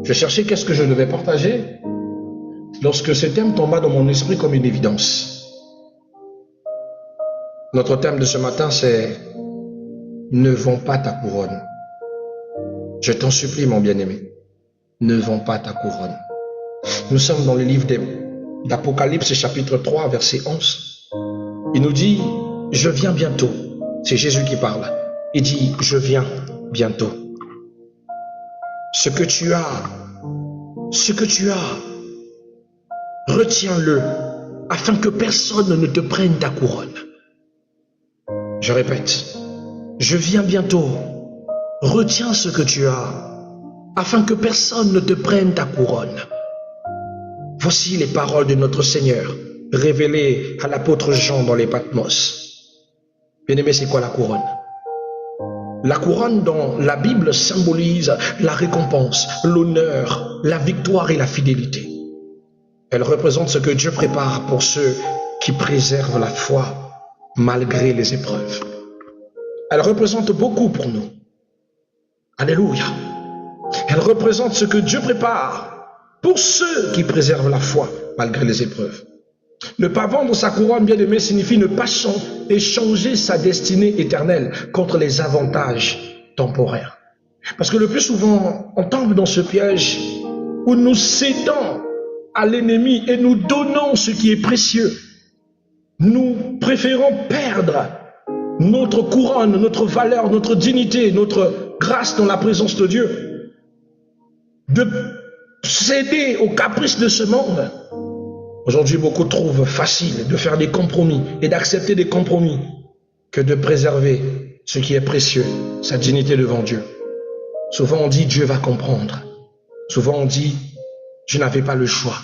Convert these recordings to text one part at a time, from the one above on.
Je cherchais qu'est-ce que je devais partager lorsque ce thème tomba dans mon esprit comme une évidence. Notre thème de ce matin, c'est « Ne vends pas ta couronne ». Je t'en supplie, mon bien-aimé, ne vends pas ta couronne. Nous sommes dans le livre d'Apocalypse, chapitre 3, verset 11. Il nous dit « Je viens bientôt ». C'est Jésus qui parle. Il dit « Je viens bientôt ». Ce que tu as, retiens-le, afin que personne ne te prenne ta couronne. Je répète, je viens bientôt, retiens ce que tu as, afin que personne ne te prenne ta couronne. Voici les paroles de notre Seigneur, révélées à l'apôtre Jean dans les Patmos. Bien-aimé, c'est quoi la couronne? La couronne dans la Bible symbolise la récompense, l'honneur, la victoire et la fidélité. Elle représente ce que Dieu prépare pour ceux qui préservent la foi malgré les épreuves. Elle représente beaucoup pour nous. Alléluia. Elle représente ce que Dieu prépare pour ceux qui préservent la foi malgré les épreuves. Ne pas vendre sa couronne, bien-aimé, signifie ne pas échanger sa destinée éternelle contre les avantages temporaires. Parce que le plus souvent, on tombe dans ce piège où nous cédons à l'ennemi et nous donnons ce qui est précieux. Nous préférons perdre notre couronne, notre valeur, notre dignité, notre grâce dans la présence de Dieu, de céder aux caprices de ce monde. Aujourd'hui, beaucoup trouvent facile de faire des compromis et d'accepter des compromis que de préserver ce qui est précieux, sa dignité devant Dieu. Souvent on dit Dieu va comprendre. Souvent on dit je n'avais pas le choix.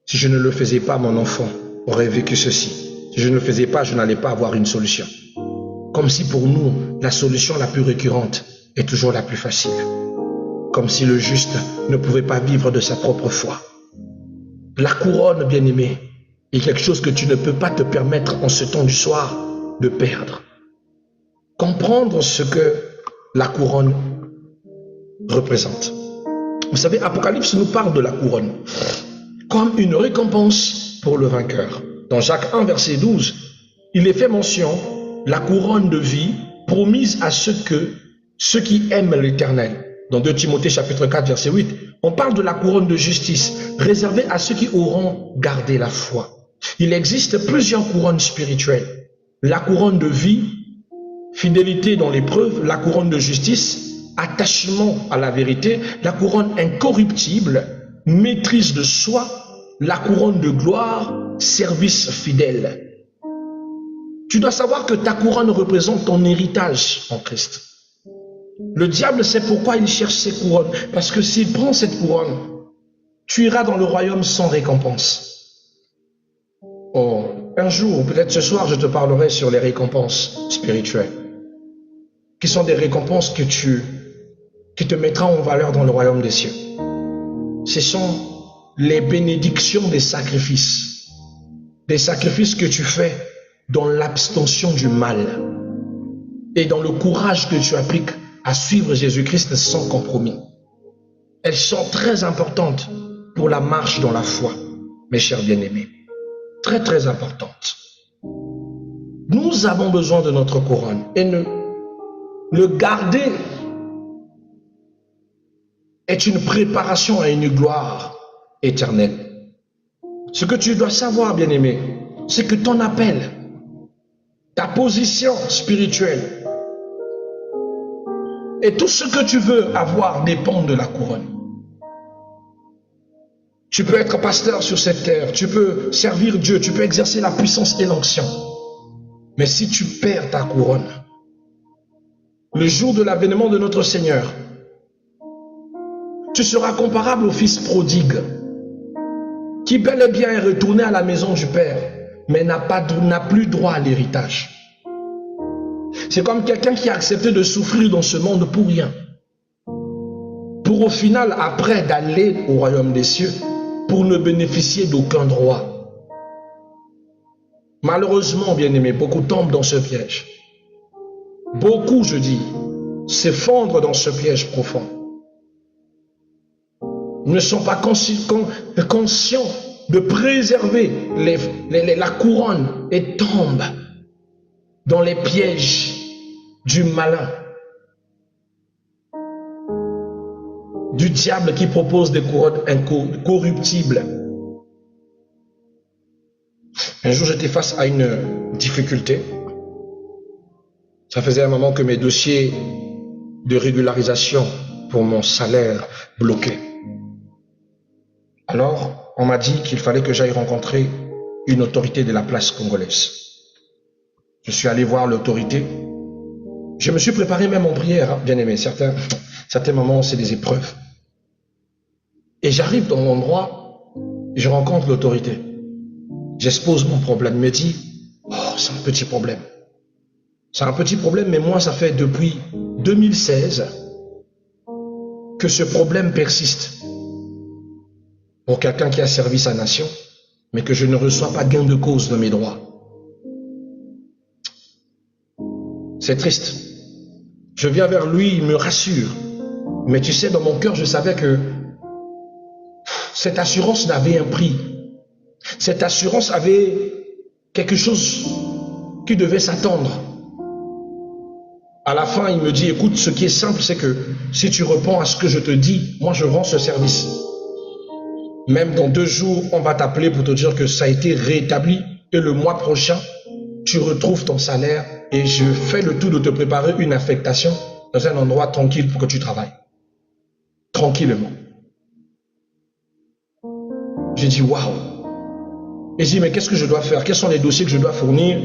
Si je ne le faisais pas, mon enfant aurait vécu ceci. Si je ne le faisais pas, je n'allais pas avoir une solution. Comme si pour nous, la solution la plus récurrente est toujours la plus facile. Comme si le juste ne pouvait pas vivre de sa propre foi. La couronne, bien-aimé, est quelque chose que tu ne peux pas te permettre en ce temps du soir de perdre. Comprendre ce que la couronne représente. Vous savez, Apocalypse nous parle de la couronne comme une récompense pour le vainqueur. Dans Jacques 1, verset 12, il est fait mention la couronne de vie promise à ceux qui aiment l'Éternel. Dans 2 Timothée chapitre 4 verset 8, on parle de la couronne de justice réservée à ceux qui auront gardé la foi. Il existe plusieurs couronnes spirituelles. La couronne de vie, fidélité dans l'épreuve, la couronne de justice, attachement à la vérité, la couronne incorruptible, maîtrise de soi, la couronne de gloire, service fidèle. Tu dois savoir que ta couronne représente ton héritage en Christ. Le diable sait pourquoi il cherche ces couronnes. Parce que s'il prend cette couronne, tu iras dans le royaume sans récompense. Oh, un jour, peut-être ce soir, je te parlerai sur les récompenses spirituelles. Qui sont des récompenses qui te mettront en valeur dans le royaume des cieux. Ce sont les bénédictions des sacrifices. Des sacrifices que tu fais dans l'abstention du mal. Et dans le courage que tu appliques à suivre Jésus-Christ sans compromis. Elles sont très importantes pour la marche dans la foi, mes chers bien-aimés. Très, très importantes. Nous avons besoin de notre couronne et le garder est une préparation à une gloire éternelle. Ce que tu dois savoir, bien-aimé, c'est que ton appel, ta position spirituelle, et tout ce que tu veux avoir dépend de la couronne. Tu peux être pasteur sur cette terre, tu peux servir Dieu, tu peux exercer la puissance et l'onction. Mais si tu perds ta couronne, le jour de l'avènement de notre Seigneur, tu seras comparable au fils prodigue, qui bel et bien est retourné à la maison du Père, mais n'a plus droit à l'héritage. C'est comme quelqu'un qui a accepté de souffrir dans ce monde pour rien. Pour au final, après, d'aller au royaume des cieux, pour ne bénéficier d'aucun droit. Malheureusement, bien-aimés, beaucoup tombent dans ce piège. Beaucoup, je dis, s'effondrent dans ce piège profond. ne sont pas conscients de préserver la couronne et tombent dans les pièges du malin, du diable qui propose des couronnes incorruptibles. Un jour, j'étais face à une difficulté. Ça faisait un moment que mes dossiers de régularisation pour mon salaire bloquaient. Alors, on m'a dit qu'il fallait que j'aille rencontrer une autorité de la place congolaise. Je suis allé voir l'autorité. Je me suis préparé même en prière, hein, bien aimé. Certains moments, c'est des épreuves. Et j'arrive dans l'endroit, je rencontre l'autorité. J'expose mon problème. Il me dit, oh, c'est un petit problème. C'est un petit problème, mais moi, ça fait depuis 2016 que ce problème persiste. Pour quelqu'un qui a servi sa nation, mais que je ne reçois pas gain de cause de mes droits. C'est triste. Je viens vers lui, il me rassure. Mais tu sais, dans mon cœur, je savais que cette assurance n'avait un prix. Cette assurance avait quelque chose qui devait s'attendre. À la fin, il me dit, écoute, ce qui est simple, c'est que si tu réponds à ce que je te dis, moi je rends ce service. Même dans 2 jours, on va t'appeler pour te dire que ça a été rétabli et le mois prochain, tu retrouves ton salaire et je fais le tout de te préparer une affectation dans un endroit tranquille pour que tu travailles. Tranquillement. J'ai dit, waouh. Et j'ai dit, mais qu'est-ce que je dois faire? Quels sont les dossiers que je dois fournir?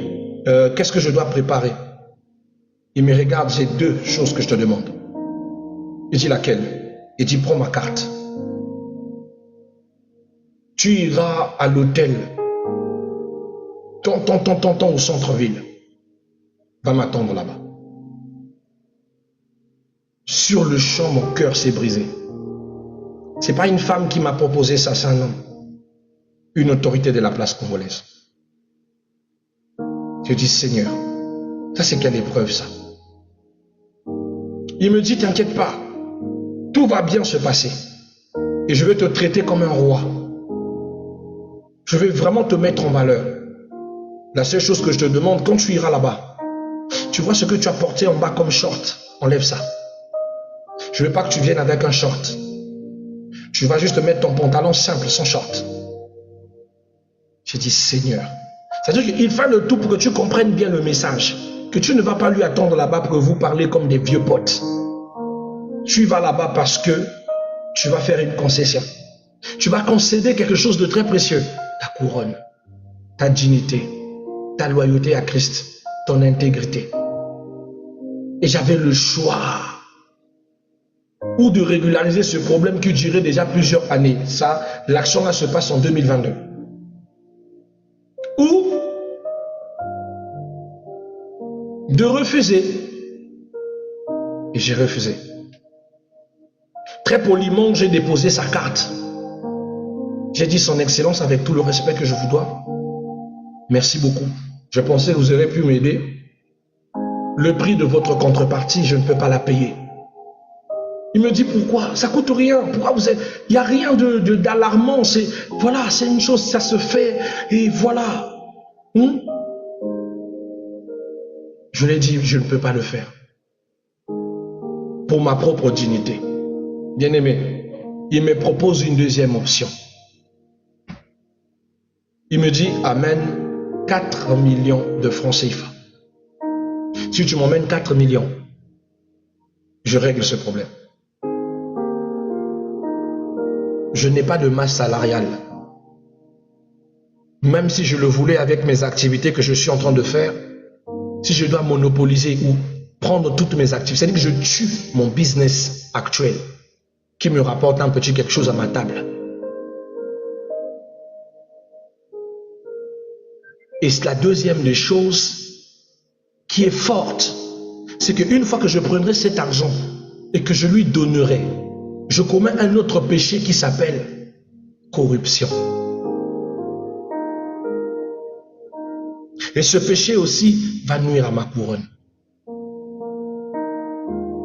Qu'est-ce que je dois préparer? Il me regarde, j'ai 2 choses que je te demande. Il dit, laquelle? Il dit, prends ma carte. Tu iras à l'hôtel, au centre-ville. Va m'attendre là-bas. Sur le champ, mon cœur s'est brisé. C'est pas une femme qui m'a proposé ça, c'est un homme. Une autorité de la place congolaise. Je dis, Seigneur, ça c'est quelle épreuve ça? Il me dit, t'inquiète pas, tout va bien se passer. Et je vais te traiter comme un roi. Je vais vraiment te mettre en valeur. La seule chose que je te demande, quand tu iras là-bas, tu vois ce que tu as porté en bas comme short, enlève ça. Je ne veux pas que tu viennes avec un short. Tu vas juste mettre ton pantalon simple, sans short. J'ai dit, Seigneur. C'est-à-dire qu'il fait le tout pour que tu comprennes bien le message. Que tu ne vas pas lui attendre là-bas pour que vous parlez comme des vieux potes. Tu vas là-bas parce que tu vas faire une concession. Tu vas concéder quelque chose de très précieux. Ta couronne, ta dignité, ta loyauté à Christ, ton intégrité. Et j'avais le choix ou de régulariser ce problème qui durait déjà plusieurs années. Ça, l'action là se passe en 2022. Ou de refuser. Et j'ai refusé. Très poliment, j'ai déposé sa carte. J'ai dit, Son Excellence, avec tout le respect que je vous dois, merci beaucoup. Je pensais que vous auriez pu m'aider. Le prix de votre contrepartie, je ne peux pas la payer. Il me dit, pourquoi? Ça coûte rien. Pourquoi vous êtes... Il n'y a rien d'alarmant. Voilà, c'est une chose, ça se fait. Et voilà. Je lui ai dit, je ne peux pas le faire. Pour ma propre dignité. Bien aimé, il me propose une deuxième option. Il me dit, amène 4 millions de francs CFA. Si tu m'emmènes 4 millions, je règle ce problème. Je n'ai pas de masse salariale. Même si je le voulais avec mes activités que je suis en train de faire, si je dois monopoliser ou prendre toutes mes activités, c'est-à-dire que je tue mon business actuel qui me rapporte un petit quelque chose à ma table. Et c'est la deuxième des choses qui est forte, c'est qu'une fois que je prendrai cet argent et que je lui donnerai, je commets un autre péché qui s'appelle corruption. Et ce péché aussi va nuire à ma couronne.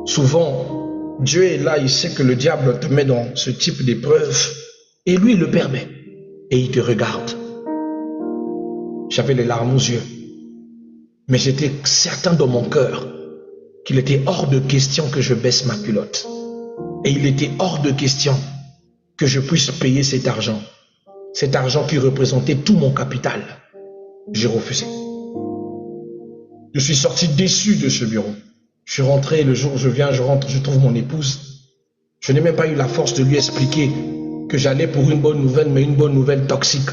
Souvent, Dieu est là, il sait que le diable te met dans ce type d'épreuve et lui il le permet et il te regarde. J'avais les larmes aux yeux, mais j'étais certain dans mon cœur qu'il était hors de question que je baisse ma culotte et il était hors de question que je puisse payer cet argent qui représentait tout mon capital. J'ai refusé. Je suis sorti déçu de ce bureau. Je suis rentré, le jour où je rentre, je trouve mon épouse. Je n'ai même pas eu la force de lui expliquer que j'allais pour une bonne nouvelle, mais une bonne nouvelle toxique.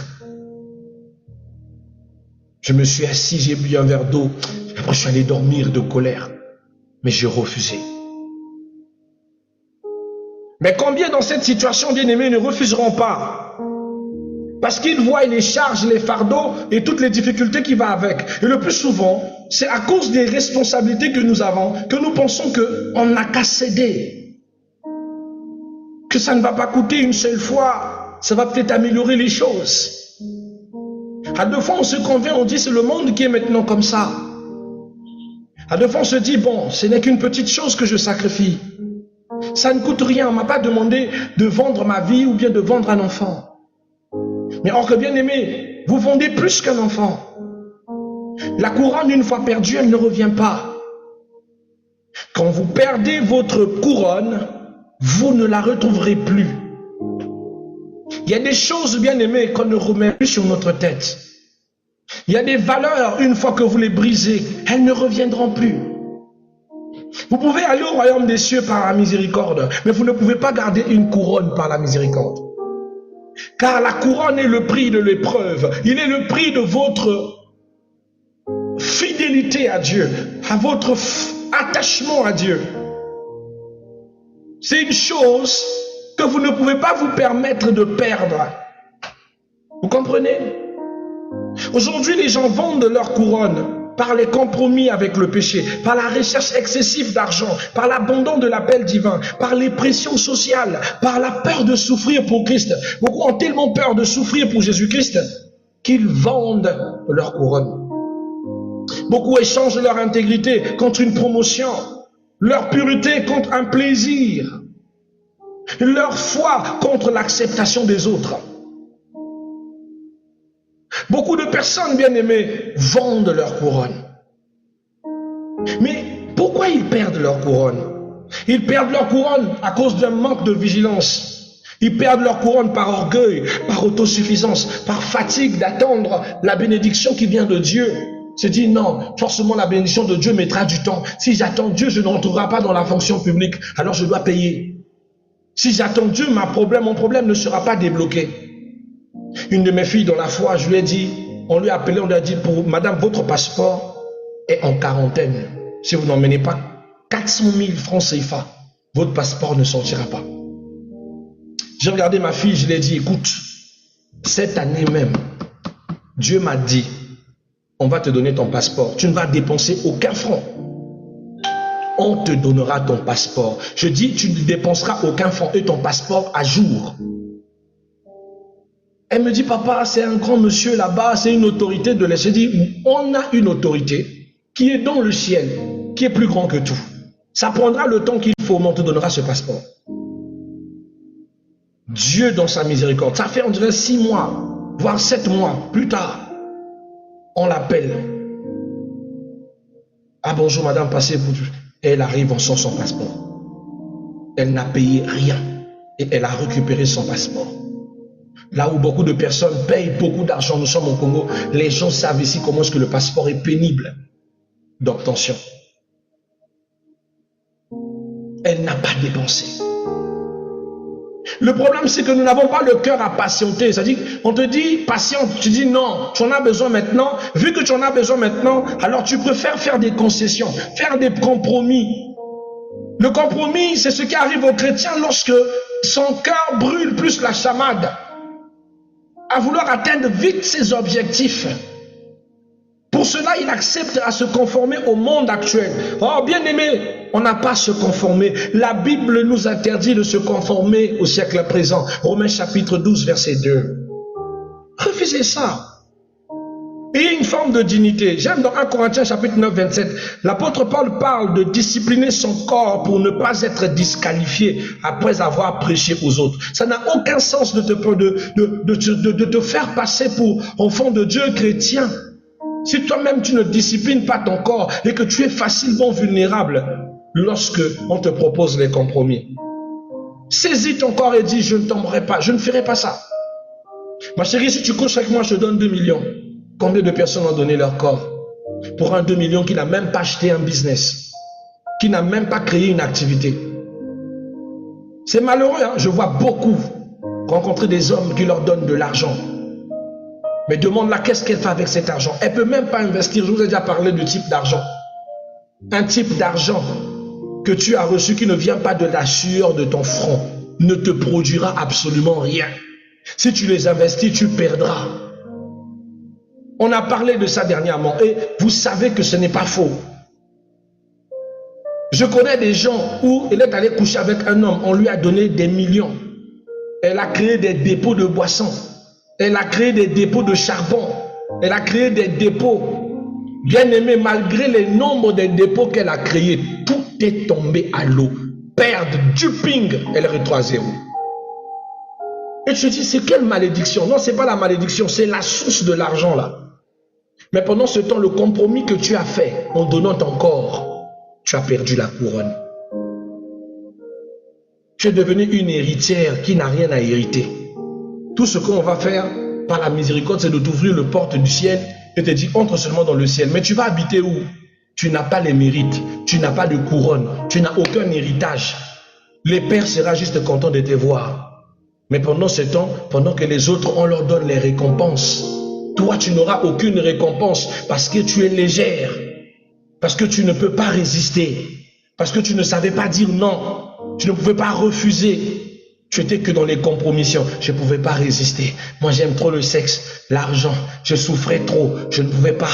Je me suis assis, j'ai bu un verre d'eau. Après, je suis allé dormir de colère. Mais j'ai refusé. Mais combien dans cette situation, bien-aimés, ne refuseront pas? Parce qu'ils voient les charges, les fardeaux et toutes les difficultés qui vont avec. Et le plus souvent, c'est à cause des responsabilités que nous avons que nous pensons qu'on n'a qu'à céder. Que ça ne va pas coûter une seule fois. Ça va peut-être améliorer les choses. À deux fois, on se convainc, on dit c'est le monde qui est maintenant comme ça. À deux fois, on se dit, bon, ce n'est qu'une petite chose que je sacrifie. Ça ne coûte rien. On ne m'a pas demandé de vendre ma vie ou bien de vendre un enfant. Mais or que bien aimé, vous vendez plus qu'un enfant. La couronne, une fois perdue, elle ne revient pas. Quand vous perdez votre couronne, vous ne la retrouverez plus. Il y a des choses, bien aimées, qu'on ne remet plus sur notre tête. Il y a des valeurs, une fois que vous les brisez, elles ne reviendront plus. Vous pouvez aller au royaume des cieux par la miséricorde, mais vous ne pouvez pas garder une couronne par la miséricorde. Car la couronne est le prix de l'épreuve. Il est le prix de votre fidélité à Dieu, à votre attachement à Dieu. C'est une chose que vous ne pouvez pas vous permettre de perdre. Vous comprenez? Aujourd'hui, les gens vendent leur couronne par les compromis avec le péché, par la recherche excessive d'argent, par l'abandon de l'appel divin, par les pressions sociales, par la peur de souffrir pour Christ. Beaucoup ont tellement peur de souffrir pour Jésus-Christ qu'ils vendent leur couronne. Beaucoup échangent leur intégrité contre une promotion, leur pureté contre un plaisir, leur foi contre l'acceptation des autres. Beaucoup de personnes, bien-aimées, vendent leur couronne. Mais pourquoi ils perdent leur couronne? Ils perdent leur couronne à cause d'un manque de vigilance. Ils perdent leur couronne par orgueil, par autosuffisance, par fatigue d'attendre la bénédiction qui vient de Dieu. Se dit non, forcément la bénédiction de Dieu mettra du temps. Si j'attends Dieu, je ne rentrerai pas dans la fonction publique, alors je dois payer. Si j'attends Dieu, mon problème ne sera pas débloqué. Une de mes filles dans la foi, je lui ai dit, on lui a appelé, on lui a dit, pour madame, votre passeport est en quarantaine. Si vous n'emmenez pas 400 000 francs CFA, votre passeport ne sortira pas. J'ai regardé ma fille, je lui ai dit, écoute, cette année même, Dieu m'a dit, on va te donner ton passeport. Tu ne vas dépenser aucun franc. On te donnera ton passeport. Je dis, tu ne dépenseras aucun franc et ton passeport à jour. Elle me dit, papa, c'est un grand monsieur là-bas, c'est une autorité de l'Est. Je dis, on a une autorité qui est dans le ciel, qui est plus grand que tout. Ça prendra le temps qu'il faut, mais on te donnera ce passeport. Dieu dans sa miséricorde. Ça fait, on dirait 6 mois, voire 7 mois plus tard. On l'appelle. Ah bonjour madame, passez vous. Elle arrive, on sort son passeport. Elle n'a payé rien. Et elle a récupéré son passeport. Là où beaucoup de personnes payent beaucoup d'argent, nous sommes au Congo, les gens savent ici comment est-ce que le passeport est pénible d'obtention. Elle n'a pas dépensé. Le problème, c'est que nous n'avons pas le cœur à patienter. C'est-à-dire, on te dit, patiente, tu dis non, tu en as besoin maintenant. Vu que tu en as besoin maintenant, alors tu préfères faire des concessions, faire des compromis. Le compromis, c'est ce qui arrive au chrétien lorsque son cœur brûle plus la chamade, à vouloir atteindre vite ses objectifs. Pour cela, il accepte à se conformer au monde actuel. Oh, bien aimé, on n'a pas à se conformer. La Bible nous interdit de se conformer au siècle présent. Romains chapitre 12, verset 2. Refusez ça. Il y a une forme de dignité. J'aime dans 1 Corinthiens chapitre 9, 27, l'apôtre Paul parle de discipliner son corps pour ne pas être disqualifié après avoir prêché aux autres. Ça n'a aucun sens de te faire passer pour enfant de Dieu chrétien. Si toi-même tu ne disciplines pas ton corps et que tu es facilement vulnérable lorsque on te propose les compromis. Saisis ton corps et dis, je ne tomberai pas, je ne ferai pas ça. Ma chérie, si tu couches avec moi, je te donne 2 millions. Combien de personnes ont donné leur corps pour un 2 millions qui n'a même pas acheté un business, qui n'a même pas créé une activité? C'est malheureux, hein? Je vois beaucoup rencontrer des hommes qui leur donnent de l'argent. Mais demande-la qu'est-ce qu'elle fait avec cet argent. Elle ne peut même pas investir. Je vous ai déjà parlé du type d'argent. Un type d'argent que tu as reçu qui ne vient pas de la sueur de ton front ne te produira absolument rien. Si tu les investis, tu perdras. On a parlé de ça dernièrement et vous savez que ce n'est pas faux. Je connais des gens où elle est allée coucher avec un homme, on lui a donné des millions. Elle a créé des dépôts de boissons. Elle a créé des dépôts de charbon. Elle a créé des dépôts. Bien aimé, malgré les nombres de dépôts qu'elle a créés, tout est tombé à l'eau. Perdre, duping, elle retrouve à zéro. Et tu te dis, c'est quelle malédiction? Non, ce n'est pas la malédiction, c'est la source de l'argent là. Mais pendant ce temps, le compromis que tu as fait en donnant ton corps, tu as perdu la couronne. Tu es devenu une héritière qui n'a rien à hériter. Tout ce qu'on va faire par la miséricorde, c'est de t'ouvrir le porte du ciel et te dire, entre seulement dans le ciel. Mais tu vas habiter où? Tu n'as pas les mérites, tu n'as pas de couronne, tu n'as aucun héritage. Le Père sera juste content de te voir. Mais pendant ce temps, pendant que les autres, on leur donne les récompenses, toi, tu n'auras aucune récompense parce que tu es légère, parce que tu ne peux pas résister, parce que tu ne savais pas dire non, tu ne pouvais pas refuser. Tu étais que dans les compromissions. Je ne pouvais pas résister. Moi, j'aime trop le sexe, l'argent. Je souffrais trop. Je ne pouvais pas.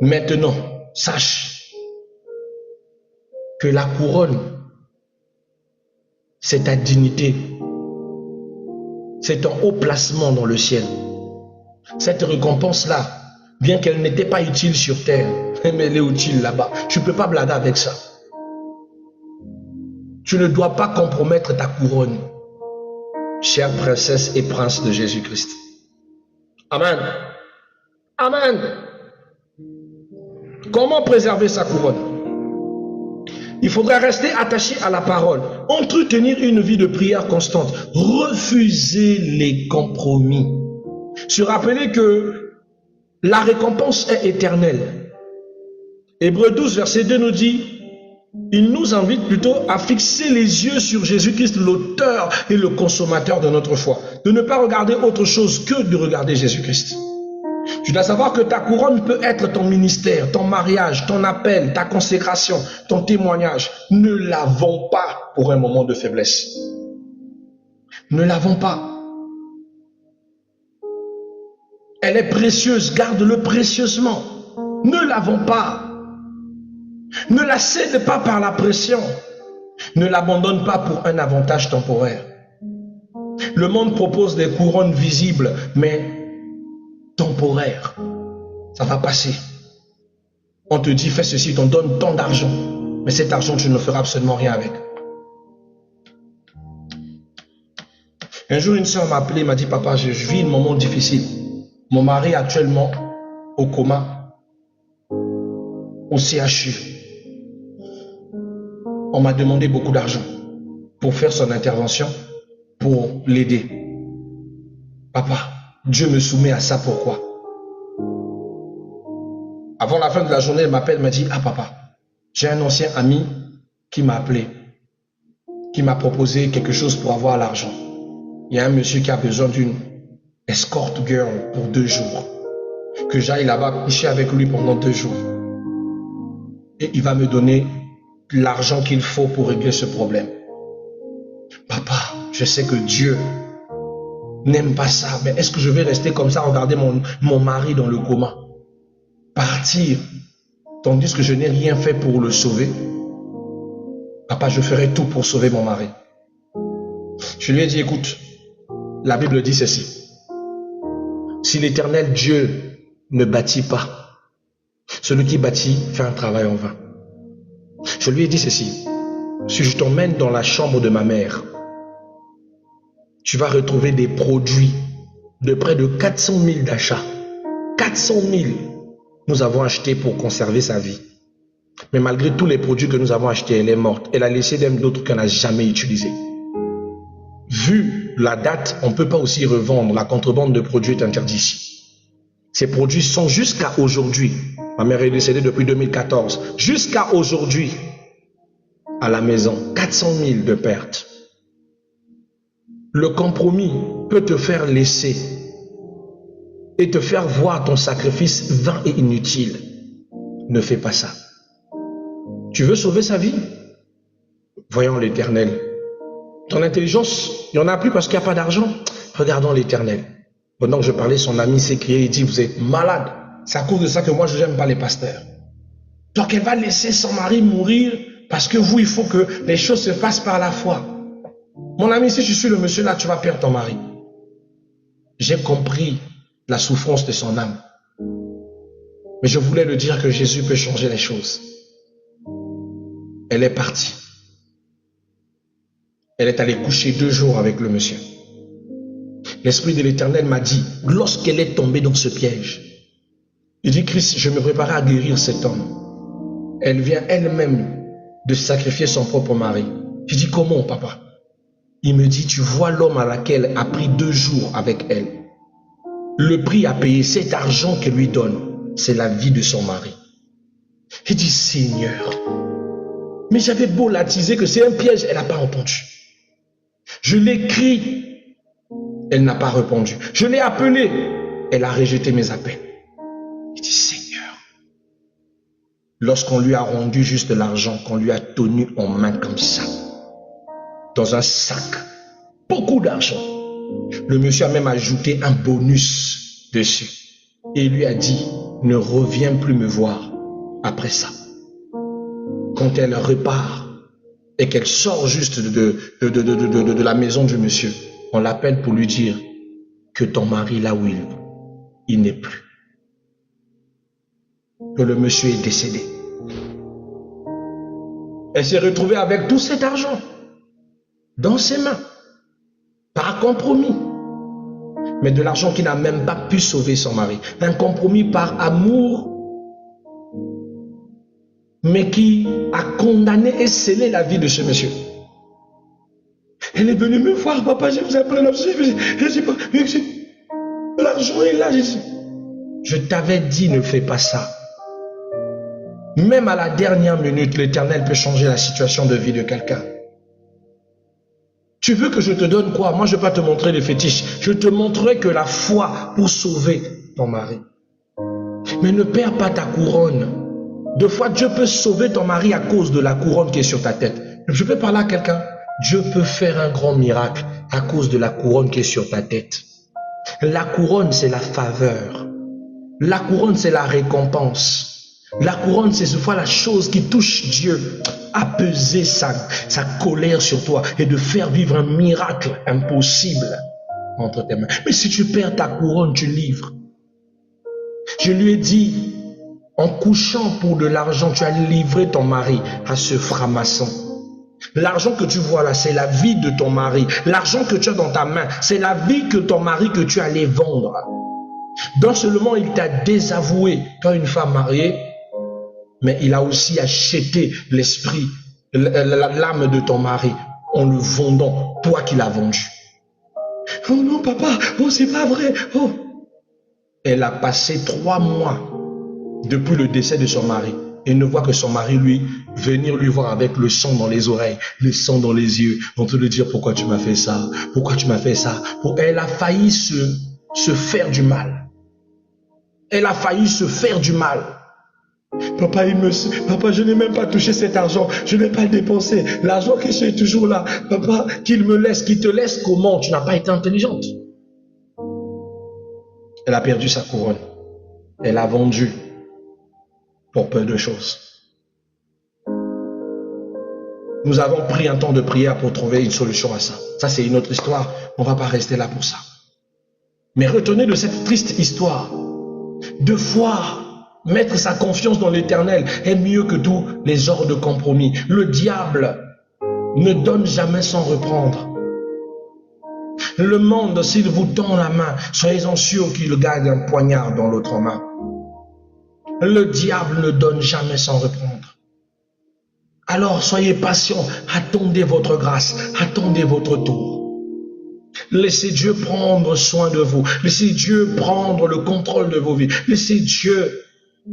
Maintenant, sache que la couronne, c'est ta dignité. C'est ton haut placement dans le ciel. Cette récompense-là, bien qu'elle n'était pas utile sur terre, mais elle est utile là-bas. Tu ne peux pas blaguer avec ça. Tu ne dois pas compromettre ta couronne. Chère princesse et prince de Jésus-Christ. Amen. Amen. Comment préserver sa couronne? Il faudra rester attaché à la parole, entretenir une vie de prière constante, refuser les compromis, se rappeler que la récompense est éternelle. Hébreux 12, verset 2 nous dit, il nous invite plutôt à fixer les yeux sur Jésus-Christ, l'auteur et le consommateur de notre foi. De ne pas regarder autre chose que de regarder Jésus-Christ. Tu dois savoir que ta couronne peut être ton ministère, ton mariage, ton appel, ta consécration, ton témoignage. Ne l'avons pas pour un moment de faiblesse. Ne l'avons pas. Elle est précieuse, garde-le précieusement. Ne l'avons pas. Ne la cède pas par la pression. Ne l'abandonne pas pour un avantage temporaire. Le monde propose des couronnes visibles, mais temporaires. Ça va passer. On te dit, fais ceci, on te donne tant d'argent. Mais cet argent, tu ne feras absolument rien avec. Un jour, une soeur m'a appelé, m'a dit, papa, je vis un moment difficile. Mon mari est actuellement au coma, au CHU. On m'a demandé beaucoup d'argent pour faire son intervention, pour l'aider. Papa, Dieu me soumet à ça, pourquoi? Avant la fin de la journée, elle m'appelle, m'a dit, ah papa, j'ai un ancien ami qui m'a appelé, qui m'a proposé quelque chose pour avoir l'argent. Il y a un monsieur qui a besoin d'une escort girl pour 2 jours. Que j'aille là-bas coucher avec lui pendant 2 jours. Et il va me donner l'argent qu'il faut pour régler ce problème. Papa, je sais que Dieu n'aime pas ça, mais est-ce que je vais rester comme ça, regarder mon mari dans le coma, partir, tandis que je n'ai rien fait pour le sauver? Papa, je ferai tout pour sauver mon mari. Je lui ai dit, écoute, la Bible dit ceci. Si l'Éternel Dieu ne bâtit pas. Celui qui bâtit fait un travail en vain. Je lui ai dit ceci. Si je t'emmène dans la chambre de ma mère, tu vas retrouver des produits de près de 400 000 d'achats. 400 000 nous avons acheté pour conserver sa vie. Mais malgré tous les produits que nous avons achetés, elle est morte. Elle a laissé même d'autres qu'elle n'a jamais utilisés. Vu la date, on ne peut pas aussi revendre. La contrebande de produits est interdite ici. Ces produits sont jusqu'à aujourd'hui. Ma mère est décédée depuis 2014. Jusqu'à aujourd'hui, à la maison, 400 000 de pertes. Le compromis peut te faire laisser et te faire voir ton sacrifice vain et inutile. Ne fais pas ça. Tu veux sauver sa vie? Voyons l'Éternel. Ton intelligence, il n'y en a plus parce qu'il n'y a pas d'argent. Regardons l'Éternel. Pendant que je parlais, son ami s'est crié et dit, vous êtes malade. C'est à cause de ça que moi, je n'aime pas les pasteurs. Donc, elle va laisser son mari mourir parce que vous, il faut que les choses se fassent par la foi. Mon ami, si je suis le monsieur là, tu vas perdre ton mari. J'ai compris la souffrance de son âme. Mais je voulais le dire que Jésus peut changer les choses. Elle est partie. Elle est allée coucher 2 jours avec le monsieur. L'Esprit de l'Éternel m'a dit, lorsqu'elle est tombée dans ce piège, il dit, Christ, je me préparais à guérir cet homme. Elle vient elle-même de sacrifier son propre mari. Je dis, comment, papa? Il me dit, tu vois l'homme à laquelle a pris 2 jours avec elle. Le prix à payer, cet argent qu'elle lui donne, c'est la vie de son mari. Il dit, Seigneur, mais j'avais beau l'attiser que c'est un piège, elle n'a pas entendu. Je l'ai crié, elle n'a pas répondu. Je l'ai appelée, elle a rejeté mes appels. Il dit, Seigneur, lorsqu'on lui a rendu juste l'argent, qu'on lui a tenu en main comme ça, dans un sac, beaucoup d'argent, le monsieur a même ajouté un bonus dessus. Et il lui a dit, ne reviens plus me voir après ça. Quand elle repart et qu'elle sort juste de la maison du monsieur, on l'appelle pour lui dire que ton mari, là où il n'est plus. Que le monsieur est décédé. Elle s'est retrouvée avec tout cet argent dans ses mains, par compromis. Mais de l'argent qui n'a même pas pu sauver son mari. Un compromis par amour, mais qui a condamné et scellé la vie de ce monsieur. Elle est venue me voir, papa, je vous ai pris l'argent est là. Je t'avais dit, ne fais pas ça. Même à la dernière minute, l'Éternel peut changer la situation de vie de quelqu'un. Tu veux que je te donne quoi? Moi, je ne vais pas te montrer les fétiches. Je te montrerai que la foi pour sauver ton mari. Mais ne perds pas ta couronne. Deux fois, Dieu peut sauver ton mari à cause de la couronne qui est sur ta tête. Je peux parler à quelqu'un. Dieu peut faire un grand miracle à cause de la couronne qui est sur ta tête. La couronne, c'est la faveur. La couronne, c'est la récompense. La couronne, c'est cette fois la chose qui touche Dieu à peser sa colère sur toi et de faire vivre un miracle impossible entre tes mains. Mais si tu perds ta couronne, tu livres. Je lui ai dit, en couchant pour de l'argent, tu as livré ton mari à ce franc-maçon. L'argent que tu vois là, c'est la vie de ton mari. L'argent que tu as dans ta main, c'est la vie que ton mari que tu allais vendre. Non seulement il t'a désavoué quand une femme mariée, mais il a aussi acheté l'esprit, l'âme de ton mari en le vendant, toi qui l'as vendu. Oh non papa, oh c'est pas vrai. Oh. Elle a passé 3 mois depuis le décès de son mari et ne voit que son mari venir lui voir avec le sang dans les oreilles, le sang dans les yeux, en train de dire pourquoi tu m'as fait ça, pourquoi tu m'as fait ça. Elle a failli se faire du mal. Elle a failli se faire du mal. Papa, papa, je n'ai même pas touché cet argent. Je n'ai pas dépensé. L'argent qui est toujours là. Papa, qu'il me laisse. Qu'il te laisse comment? Tu n'as pas été intelligente. Elle a perdu sa couronne. Elle a vendu pour peu de choses. Nous avons pris un temps de prière pour trouver une solution à ça. Ça, c'est une autre histoire. On ne va pas rester là pour ça. Mais retenez de cette triste histoire Deux fois, mettre sa confiance dans l'Éternel est mieux que tous les genres de compromis. Le diable ne donne jamais sans reprendre. Le monde, s'il vous tend la main, soyez-en sûrs qu'il gagne un poignard dans l'autre main. Le diable ne donne jamais sans reprendre. Alors soyez patients, attendez votre grâce, attendez votre tour. Laissez Dieu prendre soin de vous. Laissez Dieu prendre le contrôle de vos vies. Laissez Dieu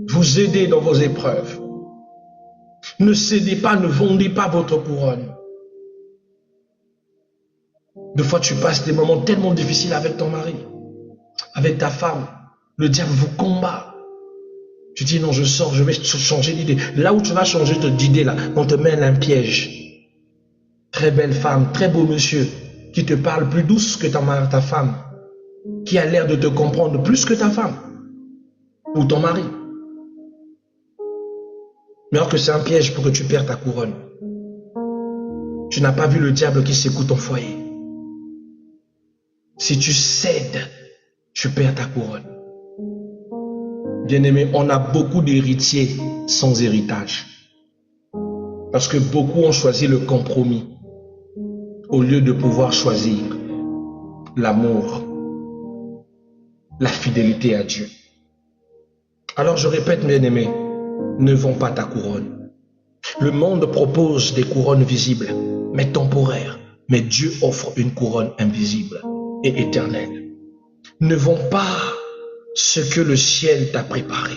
vous aider dans vos épreuves. Ne cédez pas, ne vendez pas votre couronne. Des fois, tu passes des moments tellement difficiles avec ton mari, avec ta femme. Le diable vous combat. Tu dis non, je sors, je vais changer d'idée. Là où tu vas changer d'idée, là, on te mène un piège. Très belle femme, très beau monsieur, qui te parle plus douce que ta femme, qui a l'air de te comprendre plus que ta femme ou ton mari. Mais alors que c'est un piège pour que tu perdes ta couronne. Tu n'as pas vu le diable qui secoue ton foyer. Si tu cèdes, tu perds ta couronne. Bien-aimé, on a beaucoup d'héritiers sans héritage. Parce que beaucoup ont choisi le compromis au lieu de pouvoir choisir l'amour, la fidélité à Dieu. Alors je répète, bien-aimé, ne vends pas ta couronne. Le monde propose des couronnes visibles, mais temporaires. Mais Dieu offre une couronne invisible et éternelle. Ne vends pas ce que le ciel t'a préparé.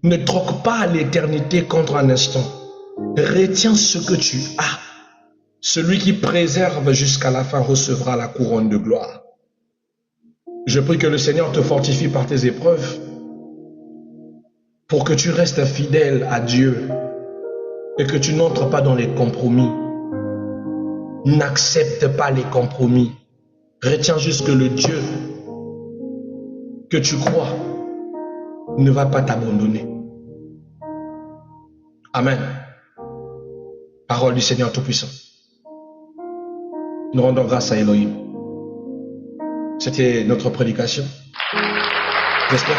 Ne troque pas l'éternité contre un instant. Retiens ce que tu as. Celui qui préserve jusqu'à la fin recevra la couronne de gloire. Je prie que le Seigneur te fortifie par tes épreuves pour que tu restes fidèle à Dieu et que tu n'entres pas dans les compromis. N'accepte pas les compromis. Retiens juste que le Dieu que tu crois ne va pas t'abandonner. Amen. Parole du Seigneur Tout-Puissant. Nous rendons grâce à Elohim. C'était notre prédication. J'espère